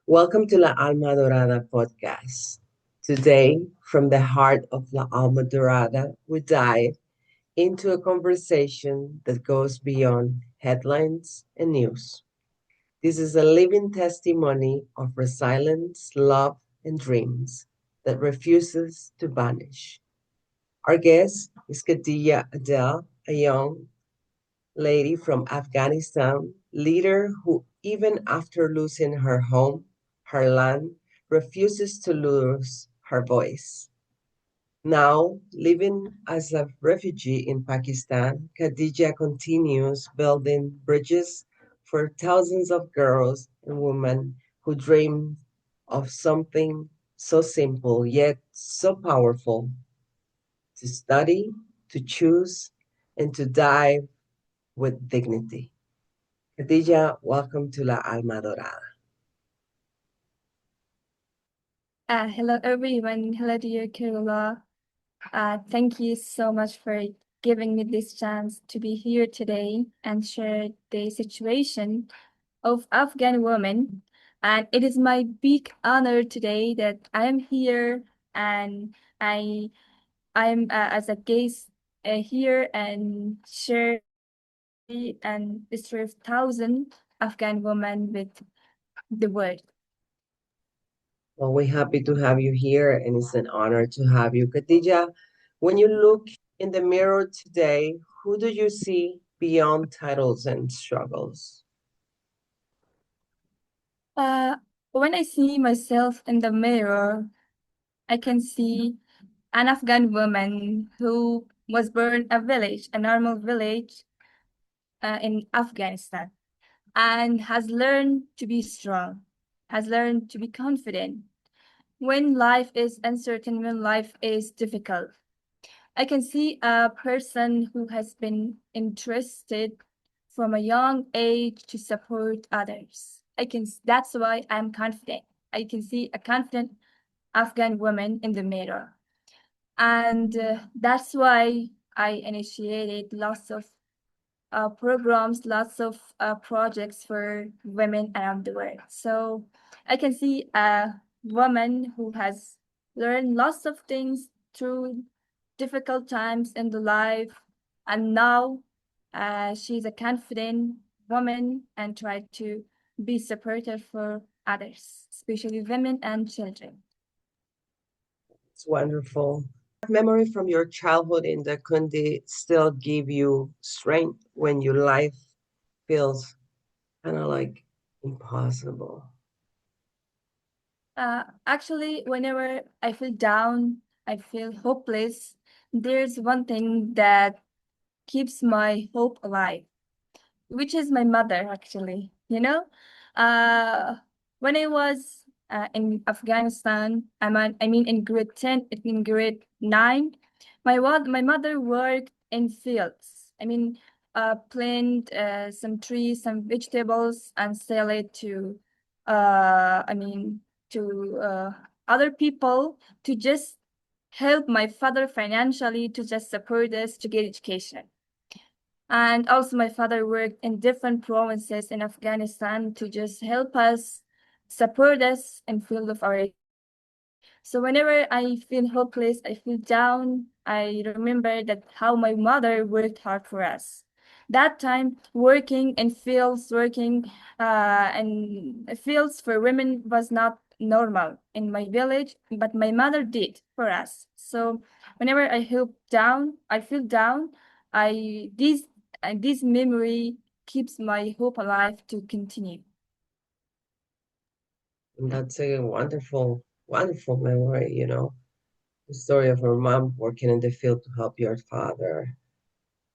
Welcome to La Alma Dorada podcast. Today, from the heart of La Alma Dorada, we dive into a conversation that goes beyond headlines and news. This is a living testimony of resilience, love, and dreams that refuses to vanish. Our guest is Khadija Adele, a young lady from Afghanistan, leader who, even after losing her home, her land, refuses to lose her voice. Now, living as a refugee in Pakistan, Khadija continues building bridges for thousands of girls and women who dream of something so simple yet so powerful to study, to choose, and to die with dignity. Khadija, welcome to La Alma Dorada. Hello everyone. Hello dear Karola. Thank you so much for giving me this chance to be here today and share the situation of Afghan women. And it is my big honor today that I am here and I'm as a guest here and share and serve thousand Afghan women with the world. Well, we're happy to have you here, and it's an honor to have you. Khadija, when you look in the mirror today, who do you see beyond titles and struggles? Uh, when I see myself in the mirror, I can see an Afghan woman who was born a village, a normal village in Afghanistan, and has learned to be strong, has learned to be confident when life is uncertain, when life is difficult. I can see a person who has been interested from a young age to support others. That's why I'm confident. I can see a confident Afghan woman in the mirror. And that's why I initiated lots of programs, lots of projects for women around the world. So I can see a woman who has learned lots of things through difficult times in the life, and now she's a confident woman and try to be supportive for others, especially women and children. It's wonderful. Memory from your childhood in the Kundi still give you strength when your life feels kind of like impossible. Actually, whenever I feel down, I feel hopeless, there's one thing that keeps my hope alive, which is my mother, actually. Uh, when I was in Afghanistan, I mean in grade 10, in grade 9, my mother worked in fields. Plant some trees, some vegetables, and sell it to, I mean, to other people to just help my father financially to just support us to get education. And also, my father worked in different provinces in Afghanistan to just help us, support us in field of our. So whenever I feel hopeless, I feel down, I remember that how my mother worked hard for us. That time, working in fields, working in fields for women was not normal in my village, but my mother did for us. So whenever I feel down, I this memory keeps my hope alive to continue. And that's a wonderful, wonderful memory. The story of her mom working in the field to help your father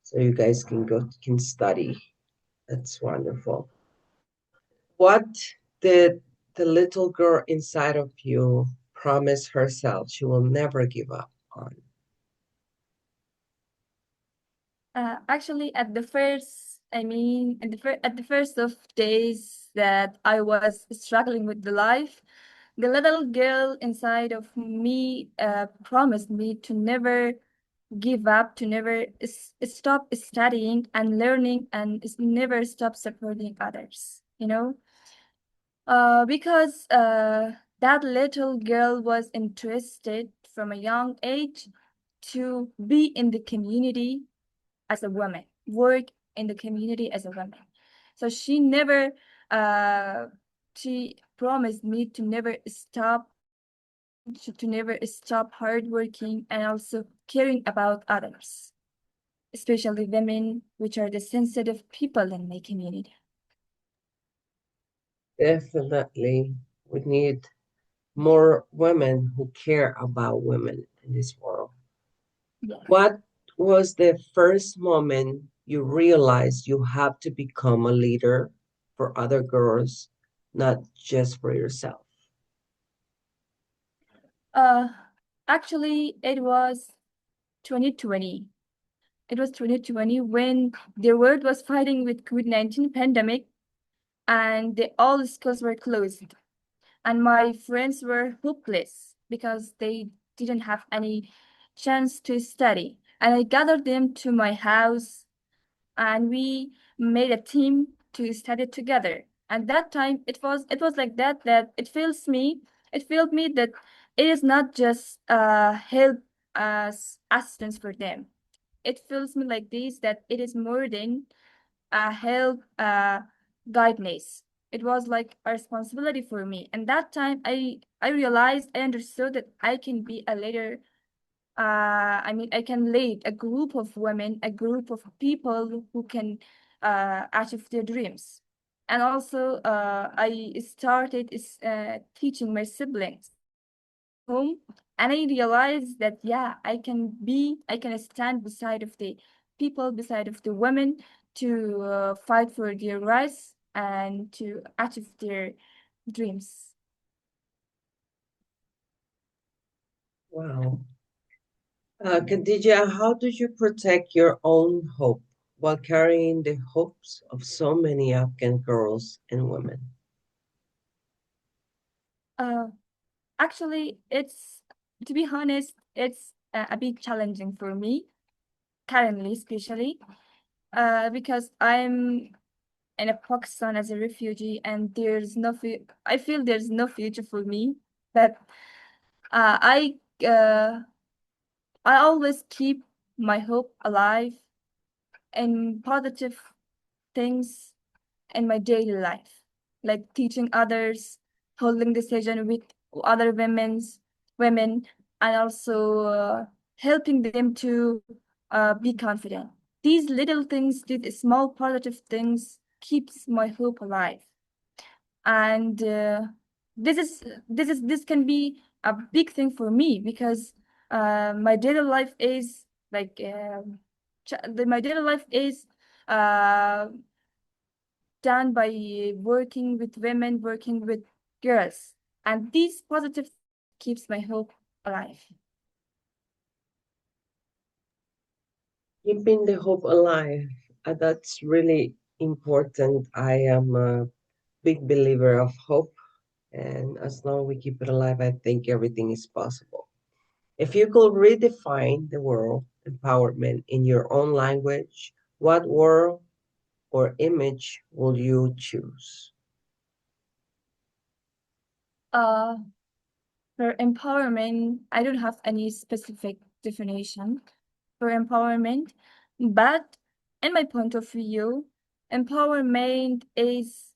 so you guys can study. That's wonderful. What did the little girl inside of you promise herself she will never give up on? Actually, at the first of days that I was struggling with the life, the little girl inside of me promised me to never give up, to never stop studying and learning, and never stop supporting others. Because that little girl was interested from a young age to be in the community as a woman, work in the community as a woman. So uh, she promised me to never stop working, to never stop hard working, and also caring about others, especially women, which are the sensitive people in my community. Definitely, we need more women who care about women in this world. Yes. What was the first moment you realized you have to become a leader for other girls, not just for yourself? Uh, Actually, it was 2020. It was 2020 when the world was fighting with COVID-19 pandemic and all the schools were closed. And my friends were hopeless because they didn't have any chance to study. And I gathered them to my house and we made a team to study together. And that time it was like that it felt me that it is not just help as assistance for them. It feels me like this that it is more than help guidance. It was like a responsibility for me. And that time I realized I understood that I can be a leader. I mean, I can lead a group of women, a group of people who can achieve their dreams. And also, I started teaching my siblings at home, and I realized that yeah, I can stand beside of the people, beside of the women to fight for their rights and to achieve their dreams. Wow. Khadija, how do you protect your own hope while carrying the hopes of so many Afghan girls and women? Uh, Actually, it's to be honest, it's a bit challenging for me currently, especially because I'm in a Pakistan as a refugee, and I feel there's no future for me. But uh, I uh, I always keep my hope alive and positive things in my daily life, like teaching others, holding decision with other women, and also helping them to be confident. These little things, these small positive things, keeps my hope alive. And this can be a big thing for me because my daily life is like my daily life is uh, done by working with women, working with girls. And these positive things keeps my hope alive. Keeping the hope alive, that's really important. I am a big believer of hope, and as long as we keep it alive, I think everything is possible. If you could redefine the word empowerment in your own language, what word or image will you choose? Uh, for empowerment, I don't have any specific definition for empowerment, but in my point of view, empowerment is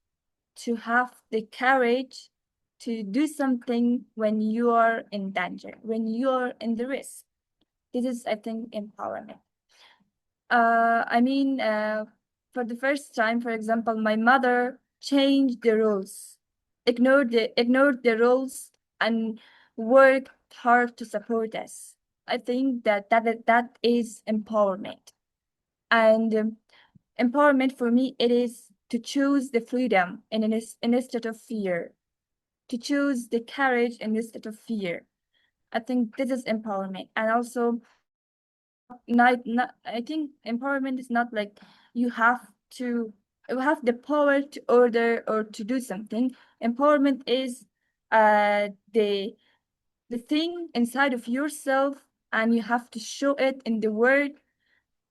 to have the courage to do something when you are in danger, when you are in the risk. This is, I think, empowerment. I mean, for the first time, for example, my mother changed the rules, ignored the rules, and worked hard to support us. I think that is empowerment. And empowerment for me, it is to choose the freedom instead of fear, to choose the courage instead of fear. I think this is empowerment. And also, not I think empowerment is not like you have to you have the power to order or to do something. Empowerment is the thing inside of yourself, and you have to show it in the word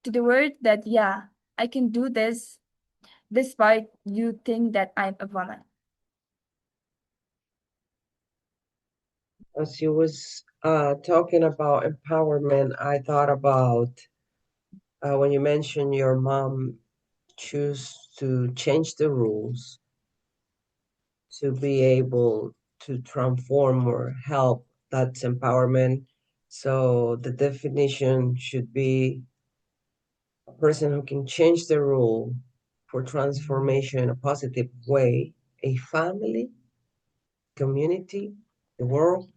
to the world that yeah, I can do this despite you think that I'm a woman. As you was talking about empowerment, I thought about when you mentioned your mom choose to change the rules to be able to transform or help. That's empowerment. So the definition should be a person who can change the rule for transformation in a positive way, a family, community, the world.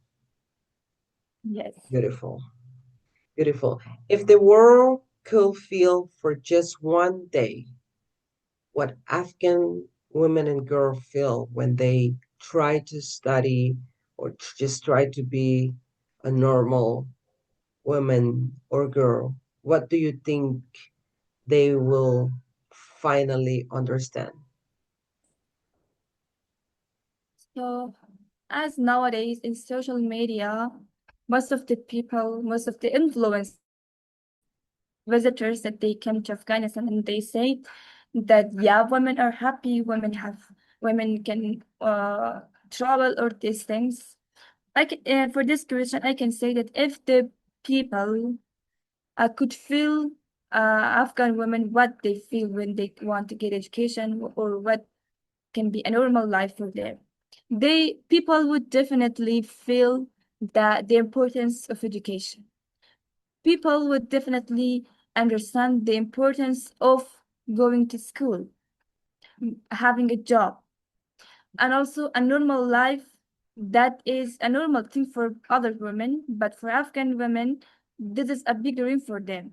Yes. Beautiful, beautiful. If the world could feel for just one day what Afghan women and girls feel when they try to study or just try to be a normal woman or girl, what do you think they will finally understand? So, as nowadays in social media, most of the influencers, visitors that they came to Afghanistan and they say that yeah, women are happy, women can travel or these things. For this question, I can say that if the people could feel Afghan women what they feel when they want to get education or what can be a normal life for them. They people would definitely feel that the importance of education. People would definitely understand the importance of going to school, having a job, and also a normal life that is a normal thing for other women, but for Afghan women, this is a big dream for them.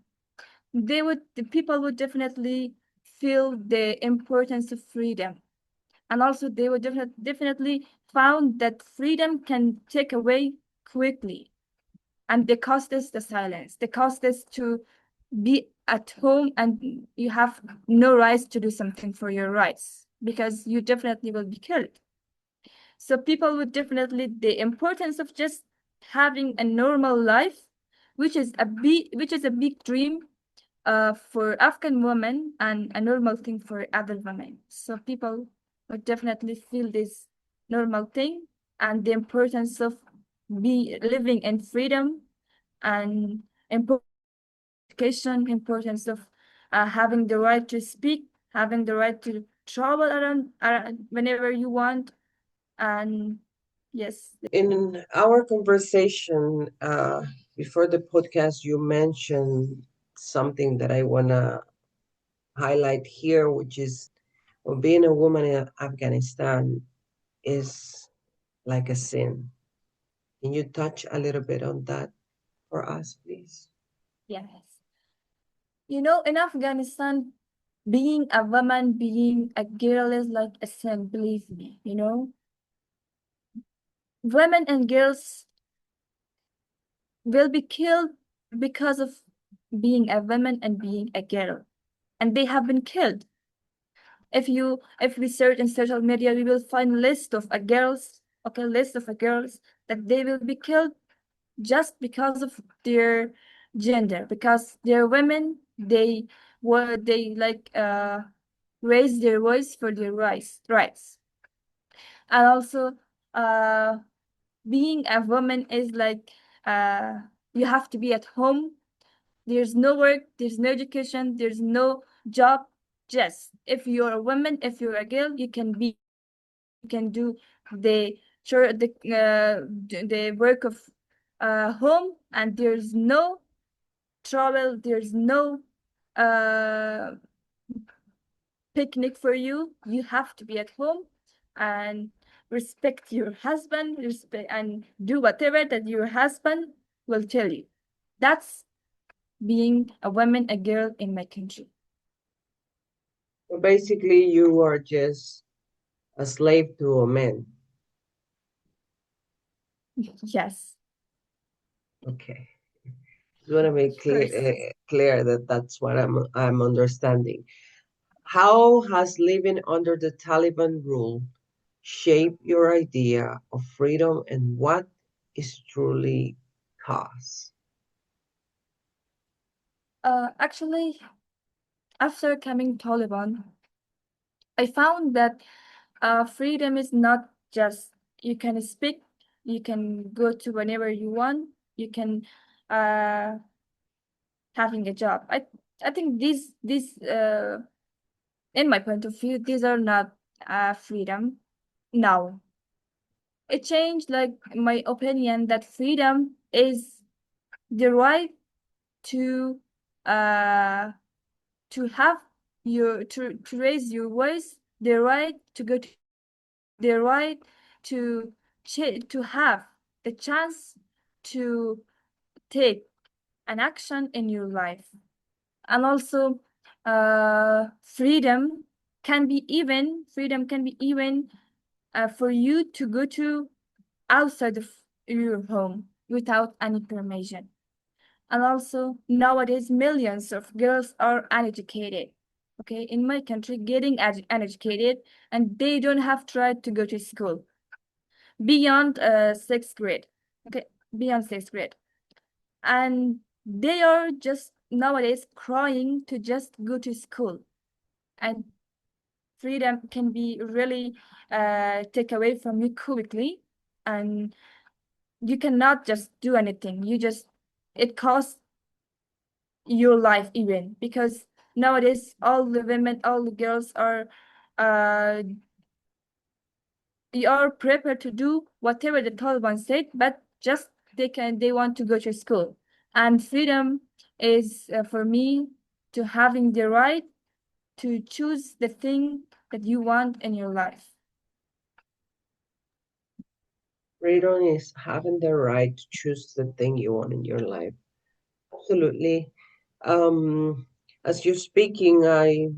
The people would definitely feel the importance of freedom, and also they would definitely found that freedom can take away quickly, and the cost is the silence, the cost is to be at home and you have no rights to do something for your rights because you definitely will be killed. So people would definitely the importance of just having a normal life, which is a big dream for Afghan women and a normal thing for other women. So people would definitely feel this normal thing and the importance of be living in freedom and importance of education, importance of having the right to speak, having the right to travel around whenever you want, and yes. In our conversation before the podcast, you mentioned something that I want to highlight here, which is well, being a woman in Afghanistan is like a sin. Can you touch a little bit on that for us, please? Yes. In Afghanistan, being a woman, being a girl is like a sin, believe me. Women and girls will be killed because of being a woman and being a girl. And they have been killed. If we search in social media, we will find list of a girls, okay, list of a girls that they will be killed just because of their gender, because they're women, they like raise their voice for their rights. And also uh being a woman is like uh you have to be at home. There's no work, there's no education, there's no job. Just if you're a woman, if you're a girl, you can be at home, you can do the sure the work of home, and there's no travel, there's no uh picnic for you. You have to be at home and respect your husband, respect and do whatever that your husband will tell you. That's being a woman, a girl in my country. So basically, you are just a slave to a man. Yes, Okay. Just want to make of course. clear that that's what I'm understanding. How has living under the Taliban rule shaped your idea of freedom and what is truly cause? Actually, after coming Taliban, I found that freedom is not just you can speak. You can go to whenever you want. You can uh having a job. I think these in my point of view, these are not freedom. Now it changed, like, my opinion that freedom is the right to uh to have your to raise your voice, the right to go to school, the right to to have the chance to take an action in your life. And also freedom can be even for you to go to outside of your home without any permission. And also, nowadays, millions of girls are uneducated. Okay, in my country, getting uneducated, and they don't have tried to go to school beyond sixth grade. Okay, beyond sixth grade, and they are just nowadays crying to just go to school. And freedom can be really take away from you quickly, and you cannot just do anything. You just it costs your life even, because nowadays all the women, all the girls are uh you are prepared to do whatever the Taliban said, but just they want to go to school. And freedom is for me to having the right to choose the thing that you want in your life. Freedom is having the right to choose the thing you want in your life. Absolutely. As you're speaking, I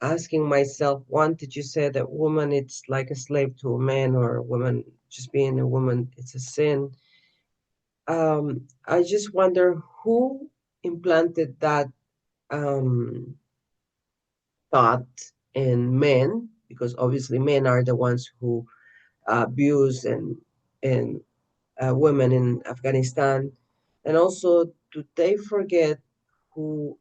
asking myself, one, did you say that woman it's like a slave to a man, or a woman just being a woman, it's a sin? I just wonder who implanted that thought in men, because obviously men are the ones who abuse and women in Afghanistan, and also do they forget who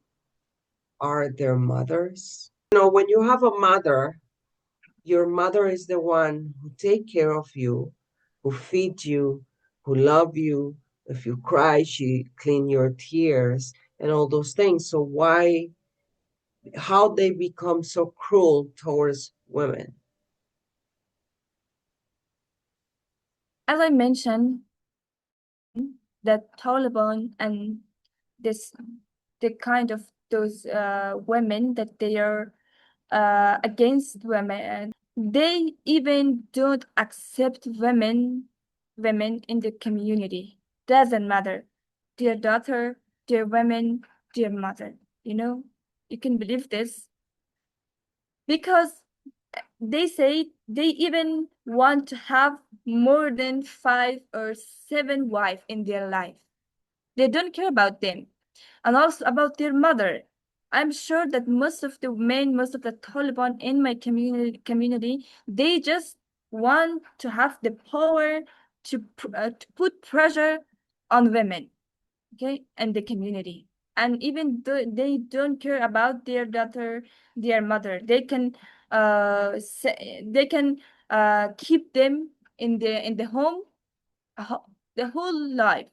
are their mothers? You know, when you have a mother, your mother is the one who take care of you, who feed you, who love you. If you cry, she clean your tears and all those things. So why, how they become so cruel towards women? As I mentioned, that Taliban and this the kind of those women that they are against women. They even don't accept women in the community. Doesn't matter. Their daughter, their women, their mother. You know, you can believe this because they say they even want to have more than 5 or 7 wives in their life. They don't care about them. And also about their mother. I'm sure that most of the Taliban in my community, they just want to have the power to put pressure on women, okay, and the community. And even though they don't care about their daughter, their mother, they can keep them in the home ho- the whole life,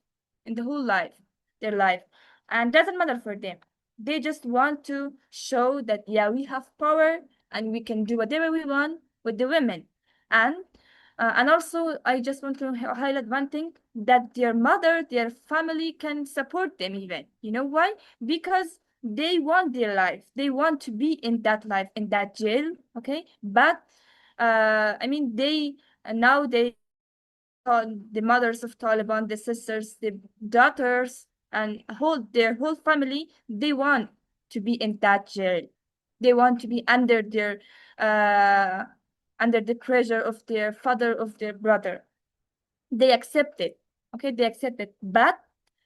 in the whole life, their life, and doesn't matter for them. They just want to show that yeah, we have power and we can do whatever we want with the women. And and also, I just want to highlight one thing that their mother, their family can support them even. You know why? Because they want their life. They want to be in that life, in that jail. Okay, but I mean, they now they the mothers of Taliban, the sisters, the daughters, and their whole family, they want to be in that jail. They want to be uh, under the pressure of their father, of their brother. They accept it. Okay, they accept it. But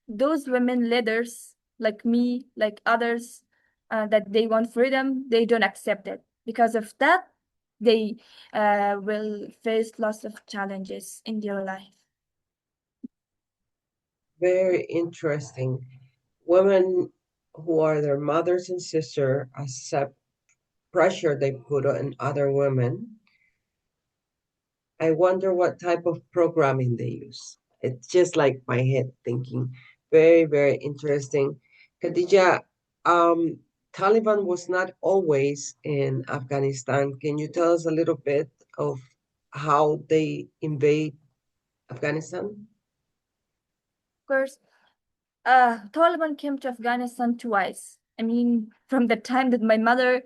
those women leaders, like me, like others, that they want freedom, they don't accept it. Because of that, they will face lots of challenges in their life. Very interesting. Women who are their mothers and sister accept pressure they put on other women, I wonder what type of programming they use. It's just like my head thinking. Very, very interesting. Khadija, um, Taliban was not always in Afghanistan. Can you tell us a little bit of how they invade Afghanistan? Of course, Taliban came to Afghanistan twice. I mean, from the time that my mother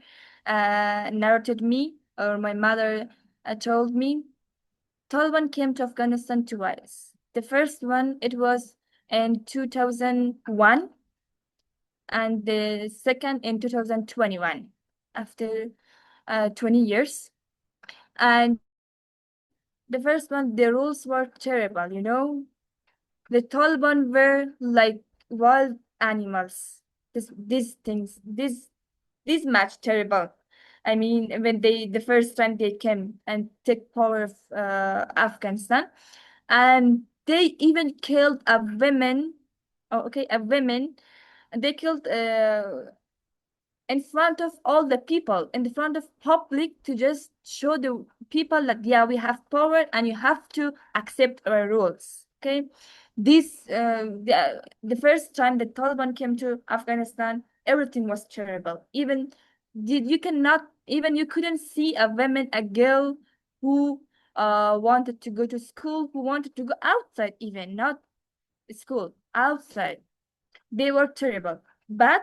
narrated me, or my mother told me, Taliban came to Afghanistan twice. The first one, it was in 2001, and the second in 2021, after 20 years. And the first one, the rules were terrible, you know? The Taliban were like wild animals. These things, this match terrible. I mean, when the first time they came and took power of Afghanistan, and they even killed a woman. Oh, okay, a woman. And they killed in front of all the people, in the front of public, to just show the people that yeah, we have power and you have to accept our rules. Okay, this the first time the Taliban came to Afghanistan, everything was terrible. Even you cannot, even you couldn't see a woman, a girl who wanted to go to school, who wanted to go outside, even not school, outside. They were terrible. But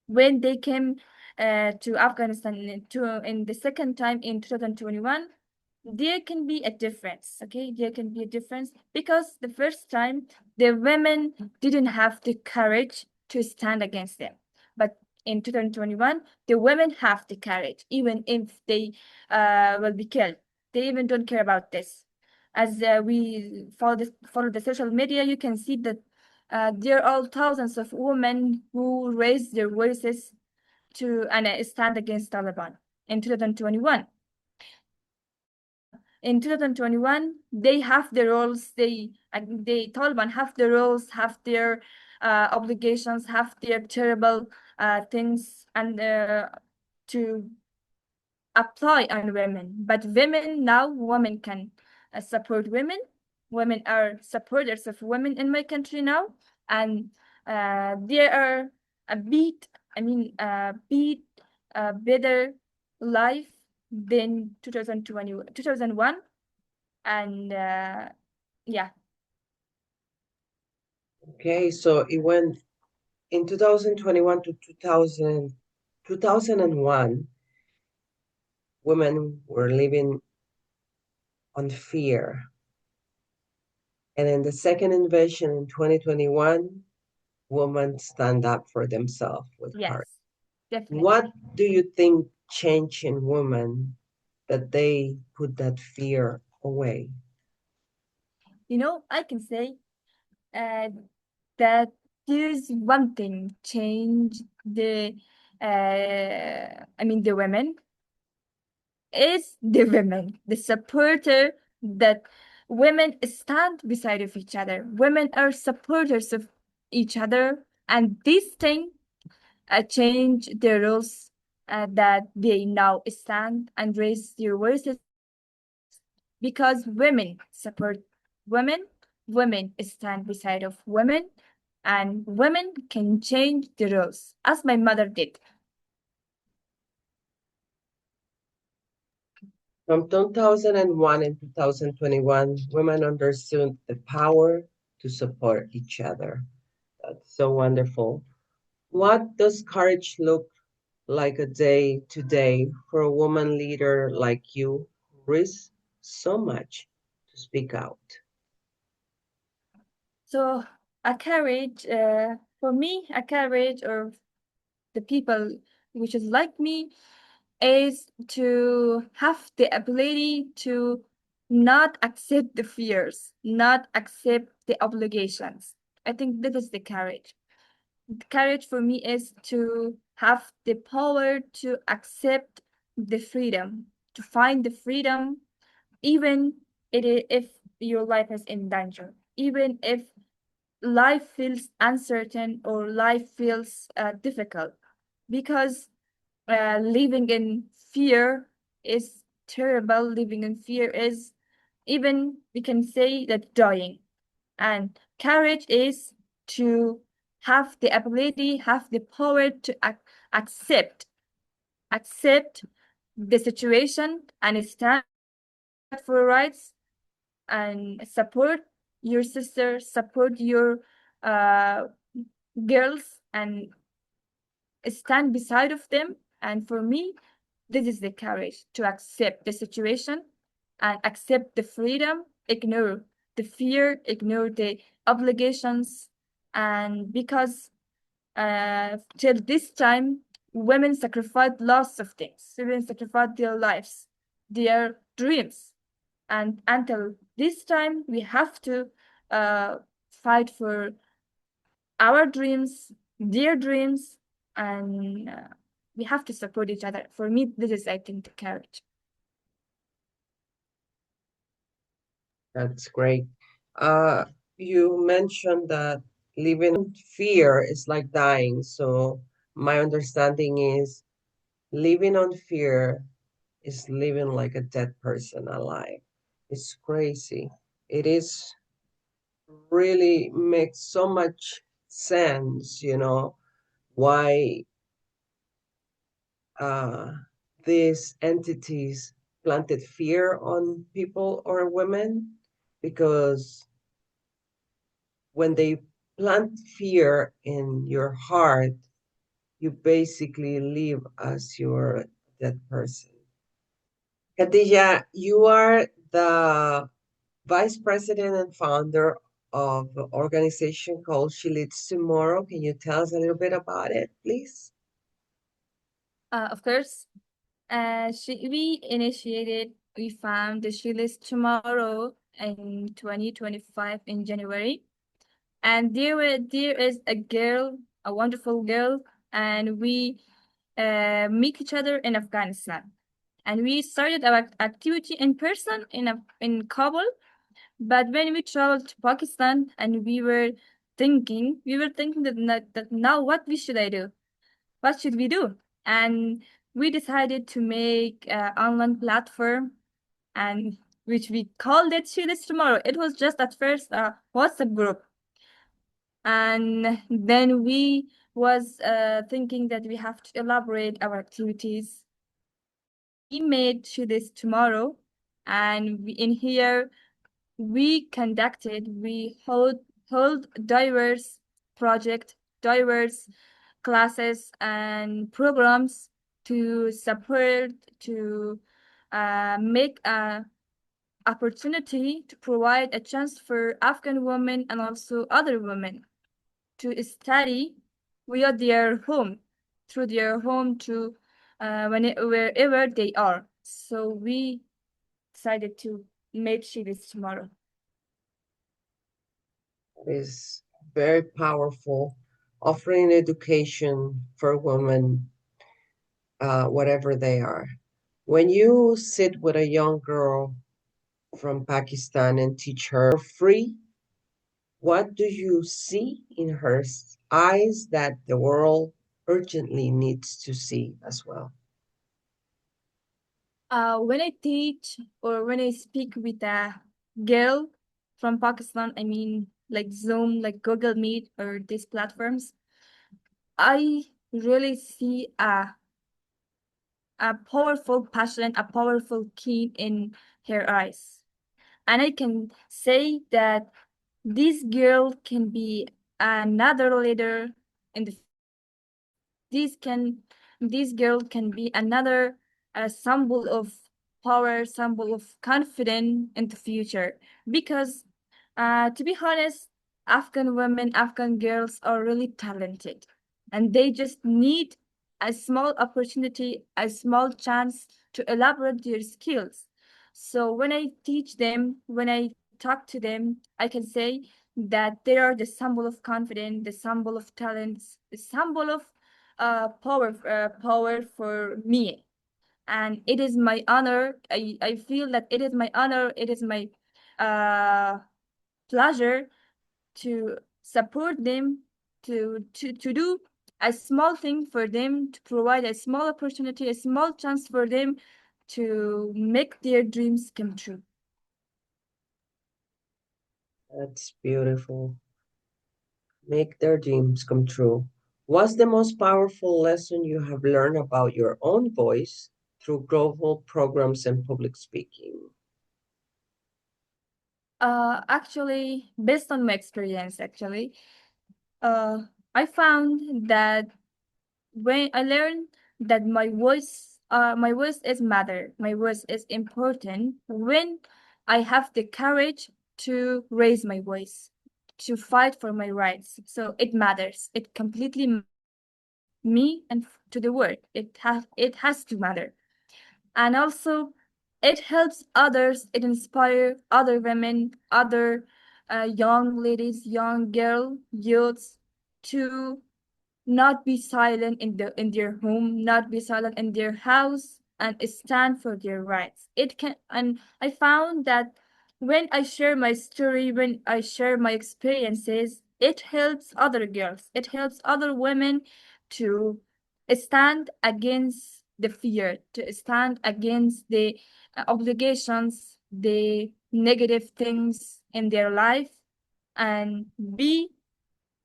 when they came to Afghanistan in the second time in 2021, there can be a difference. Okay, there can be a difference because the first time the women didn't have the courage to stand against them, but in 2021 the women have the courage, even if they will be killed. They even don't care about this. As we follow the social media, you can see that there are thousands of women who raise their voices to and stand against Taliban in 2021. In 2021, they have the roles. They Taliban have the roles, have their obligations, have their terrible things, and to apply on women. But women now, women can support women. Women are supporters of women in my country now, and there are a bit, I mean, a bit better life than 2020, 2001, and yeah. Okay, so it went in 2021 to 2001, women were living on fear. And in the second invasion in 2021, women stand up for themselves with courage. Yes, What definitely. do you think changed in women that they put that fear away? You know, I can say uh, that there's one thing changed the I mean the women is the women, the supporter that women stand beside of each other. Women are supporters of each other, and this thing change the rules that they now stand and raise their voices because women support women, women stand beside of women, and women can change the rules, as my mother did. From 2001 and 2021, women understood the power to support each other. That's so wonderful. What does courage look like a day today for a woman leader like you who risks so much to speak out? So a carriage, for me, a carriage of the people which is like me is to have the ability to not accept the fears, not accept the obligations. I think that is the courage. The courage for me is to have the power to accept the freedom, to find the freedom, even if your life is in danger, even if life feels uncertain or life feels difficult, because living in fear is terrible. Living in fear is, even we can say that, dying. And courage is to have the ability, have the power to accept the situation and stand for rights and support your sister, support your uh, girls, and stand beside of them. And for me, this is the courage to accept the situation and accept the freedom, ignore the fear, ignore the obligations. And because till this time, women sacrificed lots of things. Women sacrificed their lives, their dreams. And until this time, we have to uh, fight for our dreams, their dreams, and we have to support each other. For me, this is, I think, the courage. That's great. Uh, you mentioned that living in fear is like dying. So my understanding is living on fear is living like a dead person alive. It's crazy. It is really makes so much sense, why uh, these entities planted fear on people or women, because when they plant fear in your heart, you basically live as your dead person. Khadija, you are the vice president and founder of an organization called She Leads Tomorrow. Can you tell us a little bit about it, please? Of course, we found the She List Tomorrow in 2025 in January. And there is a girl, a wonderful girl, and we meet each other in Afghanistan. And we started our activity in person in Kabul. But when we traveled to Pakistan, and we were thinking that now what we should I do? What should we do? And we decided to make an online platform, and which we called it She This Tomorrow. It was just at first a WhatsApp group, and then we was thinking that we have to elaborate our activities. We made She This Tomorrow, and in here we hold diverse project, diverse classes and programs to support, to make a opportunity to provide a chance for Afghan women and also other women to study via their home, through their home, to wherever they are. So we decided to make She This Tomorrow. Is very powerful, offering education for women, whatever they are. When you sit with a young girl from Pakistan and teach her free, what do you see in her eyes that the world urgently needs to see as well? When I teach or when I speak with a girl from Pakistan, I mean like Zoom, like Google Meet or these platforms, I really see a powerful passion, a powerful key in her eyes. And I can say that this girl can be another leader in the this can this girl can be another symbol of power, symbol of confidence in the future. Because to be honest, Afghan women, Afghan girls are really talented, and they just need a small opportunity, a small chance to elaborate their skills. So when I teach them, when I talk to them, I can say that they are the symbol of confidence, the symbol of talents, the symbol of power for me. And it is my honor. I feel that it is my honor, it is my uh, pleasure to support them, to do a small thing for them, to provide a small opportunity, a small chance for them to make their dreams come true. That's beautiful. Make their dreams come true. What's the most powerful lesson you have learned about your own voice through global programs and public speaking? Actually, based on my experience, uh, I found that when I learned that my voice is matter, my voice is important when I have the courage to raise my voice, to fight for my rights. So it matters. It completely matters to me and to the world. It has to matter. And also it helps others, it inspires other women, other young ladies, young girl youths to not be silent in their home, not be silent in their house, and stand for their rights. It can, and I found that when I share my story, when I share my experiences, it helps other girls, it helps other women to stand against the fear, to stand against the obligations, the negative things in their life, and be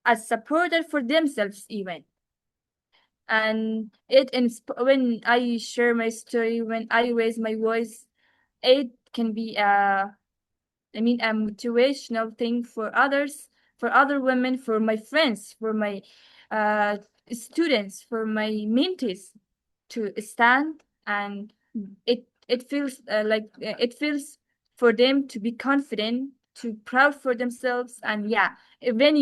a supporter for themselves even. And when I share my story, when I raise my voice, it can be a motivational thing for others, for other women, for my friends, for my uh students, for my mentees, to stand. And it feels for them to be confident, to proud for themselves. And yeah, raise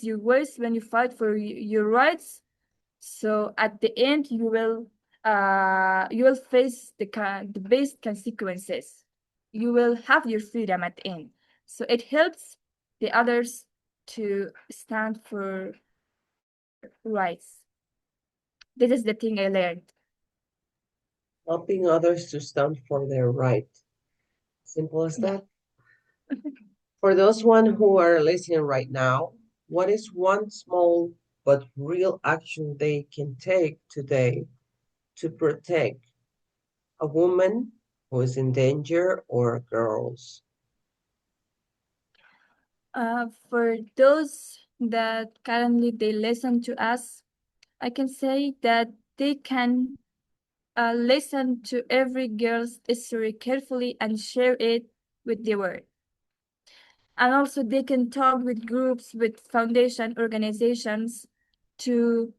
your voice, when you fight for your rights, so at the end you will face the best consequences. You will have your freedom at the end. So it helps the others to stand for their rights. This is the thing I learned. Helping others to stand for their right. Simple as Yeah. that. For those one who are listening right now, what is one small but real action they can take today to protect a woman who is in danger or girls? For those that currently they listen to us, I can say that they can listen to every girl's story carefully and share it with the world. And also they can talk with groups, with foundation organizations, to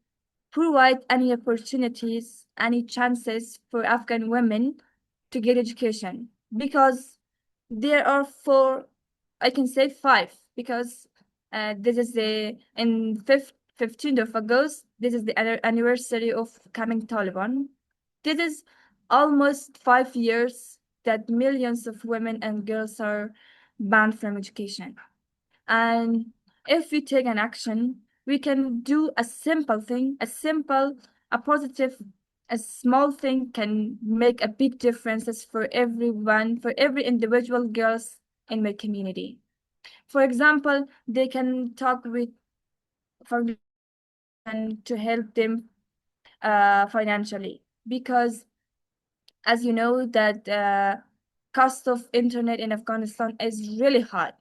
provide any opportunities, any chances for Afghan women to get education. Because there are four, I can say five, because this is the in 15th of August, this is the anniversary of coming Taliban. This is almost 5 years that millions of women and girls are banned from education. And if we take an action, we can do a simple thing, a positive, a small thing can make a big differences for everyone, for every individual girls in my community. For example, they can talk with foundation to help them financially, because as you know that cost of internet in Afghanistan is really high.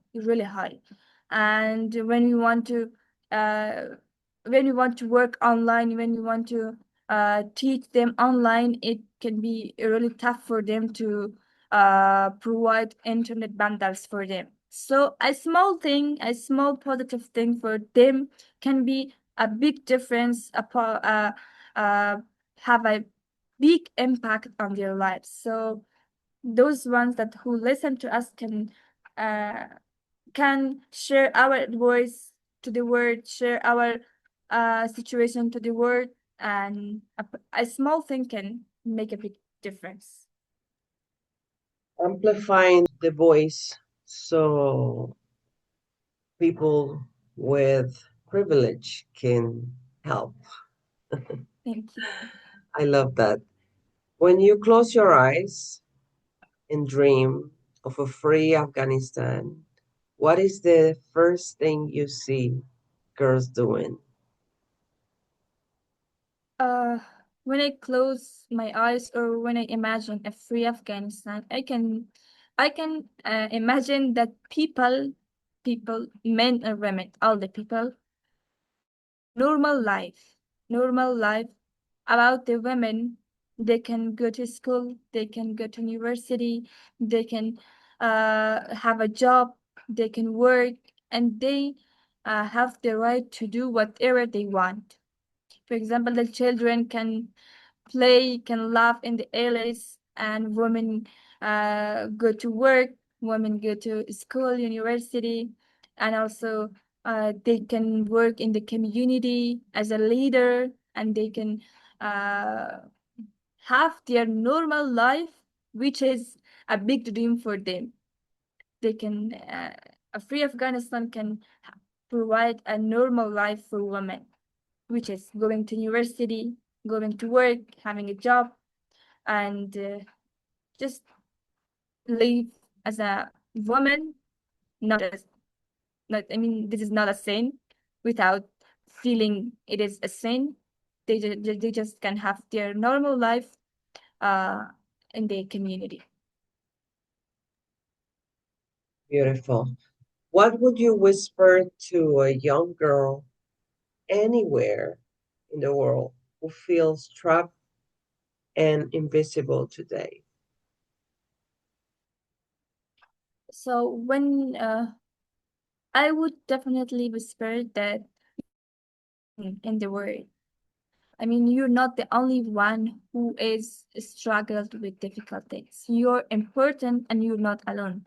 And uh, when you want to work online, when you want to teach them online, it can be really tough for them to provide internet bundles for them. So a small thing, a small positive thing for them can be a big difference, uh, have a big impact on their lives. So those ones that who listen to us uh, can share our voice to the world, share our situation to the world, and a small thing can make a big difference. Amplifying the voice so people with privilege can help. Thank you. I love that. When you close your eyes and dream of a free Afghanistan, what is the first thing you see girls doing? Uh, When I close my eyes or when I imagine a free Afghanistan, I can imagine that people, men and women, all the people have a normal life. About the women, they can go to school, they can go to university, they can have a job, they can work, and they have the right to do whatever they want. For example, the children can play, can laugh in the alleys, and women go to work, women go to school, university, and also they can work in the community as a leader, and they can uh, have their normal life, which is a big dream for them. They can, a free Afghanistan can provide a normal life for women, which is going to university, going to work, having a job, and just live as a woman, not as not. I mean, this is not a sin. Without feeling it is a sin, they just can have their normal life uh, in the community. Beautiful. What would you whisper to a young girl anywhere in the world who feels trapped and invisible today? So when I would definitely whisper that you're not alone in the world. I mean, you're not the only one who is struggled with difficult things. You're important and you're not alone.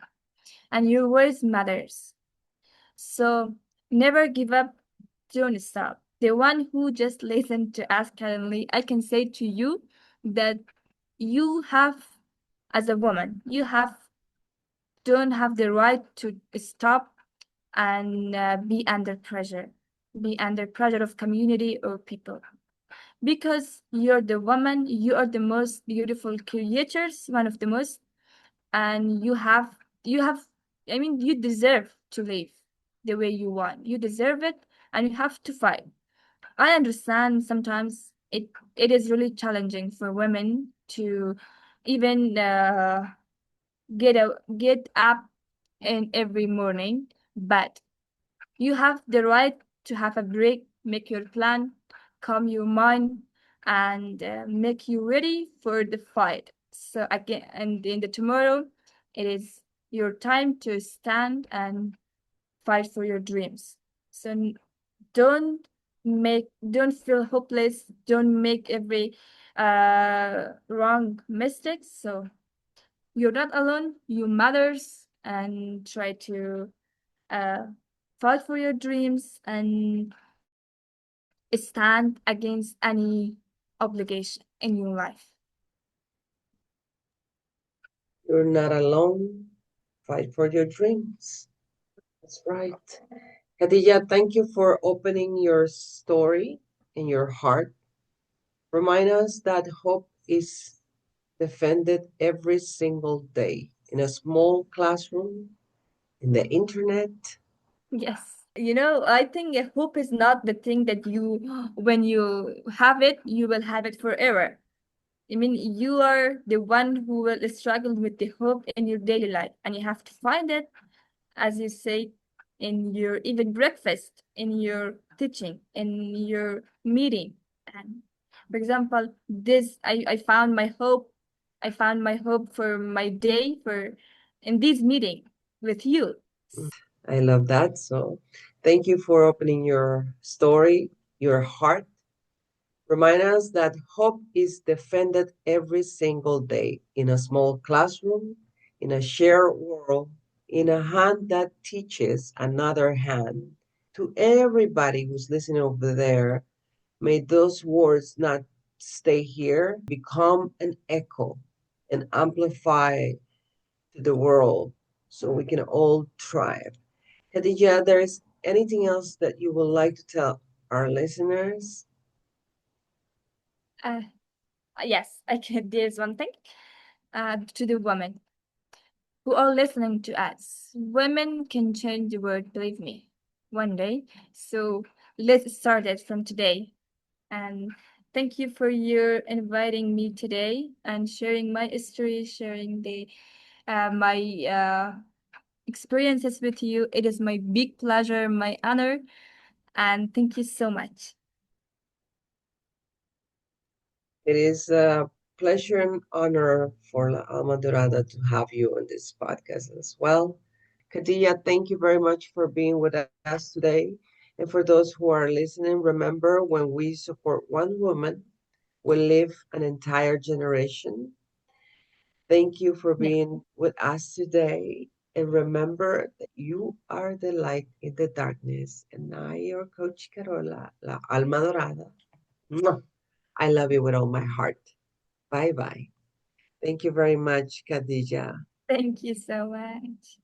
And your voice matters. So never give up, don't stop. The one who just listened to us calmly, I can say to you that you have, as a woman, you have don't have the right to stop and be under pressure of community or people. Because you're the woman, you are the most beautiful creatures, one of the most, and you have I mean you deserve to live the way you want. You deserve it and you have to fight. I understand sometimes it is really challenging for women to even get up in every morning, but you have the right to have a break, make your plan, calm your mind, and make you ready for the fight. So again, and in the tomorrow, it is your time to stand and fight for your dreams. So don't don't feel hopeless. Don't make every wrong mistakes. So you're not alone. You matters, and try to uh, fight for your dreams and stand against any obligation in your life. You're not alone. Fight for your dreams. That's right. Khadija, thank you for opening your story and your heart. Remind us that hope is defended every single day in a small classroom, in the internet. Yes. I think hope is not the thing that you, when you have it, you will have it forever. I mean, you are the one who will struggle with the hope in your daily life, and you have to find it, as you say, in your even breakfast, in your teaching, in your meeting. And for example, I found my hope. I found my hope for my day for in this meeting with you. I love that. So thank you for opening your story, your heart. Remind us that hope is defended every single day in a small classroom, in a shared world, in a hand that teaches another hand. To everybody who's listening over there, may those words not stay here, become an echo and amplify to the world so we can all thrive. Khadija, there is anything else that you would like to tell our listeners? Uh, yes, I can. There's one thing to the women who are listening to us. Women can change the world, believe me, one day. So let's start it from today. And Thank you for your inviting me today and sharing my history, sharing the my experiences with you. It is my big pleasure, my honor, and thank you so much. It is a pleasure and honor for La Alma Dorada to have you on this podcast as well. Khadija, thank you very much for being with us today. And for those who are listening, remember when we support one woman, we live an entire generation. Thank you for Yeah, being with us today. And remember that you are the light in the darkness. And I, your coach Karola, La Alma Dorada. Mwah. I love you with all my heart. Bye bye. Thank you very much, Khadija. thank you so much.